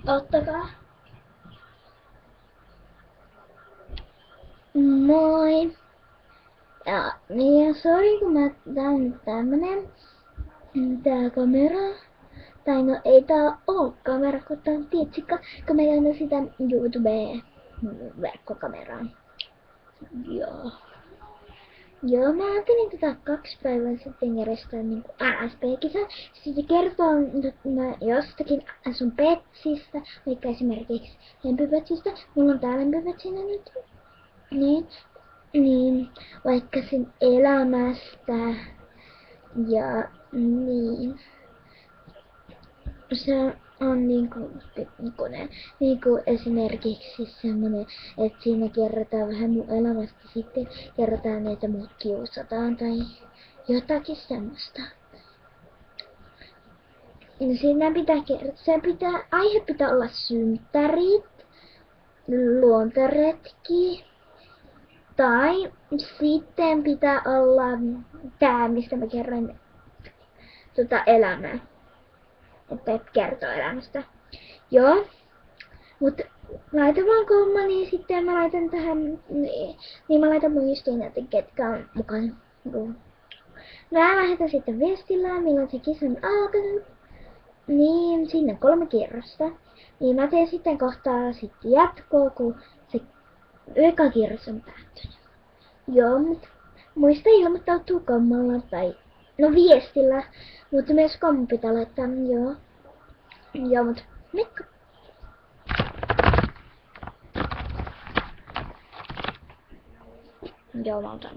Ottakaa. Moi. Ja sori kun tää on nyt tämmönen tää kamera. Tai no ei tää oo kamera, kun tää on tietsikka, kun mä käytän sitä YouTube-verkkokameraa. Joo. Joo, mä ajattelin tätä 2 päivää sitten järjestää niinku RSP-kisa. Sitten kertoo jostakin sun petsistä, vaikka esimerkiksi lempipetsistä. Mulla on tää lempipetsinä nyt. Niin, vaikka sen elämästä ja niin. Se on niinku esimerkiksi semmonen, että siinä kerrotaan vähän mun elämästä, sitten kerrotaan, että mut kiusataan tai jotakin semmoista. No siinä aihe pitää olla synttärit, luontoretki, tai sitten pitää olla tää, mistä mä kerron elämää. Että kertoo elämästä. Joo. Mut laita vaan komma, niin sitten mä laitan tähän, niin mä laitan muistiin, että ketkä on mukana. Mä lähetän sitten viestillä, milloin se kisa on alkanut. Niin, sinne 3 kierrosta. Niin mä teen sitten kohtaa sitten jatkoa, kun se eka kierros on päättynyt. Joo, mut muista ilmoittautua kommalla tai viestillä, mutta myös kommu pitää laittaa, joo. Joo, mut moikka! Joo, mä otan.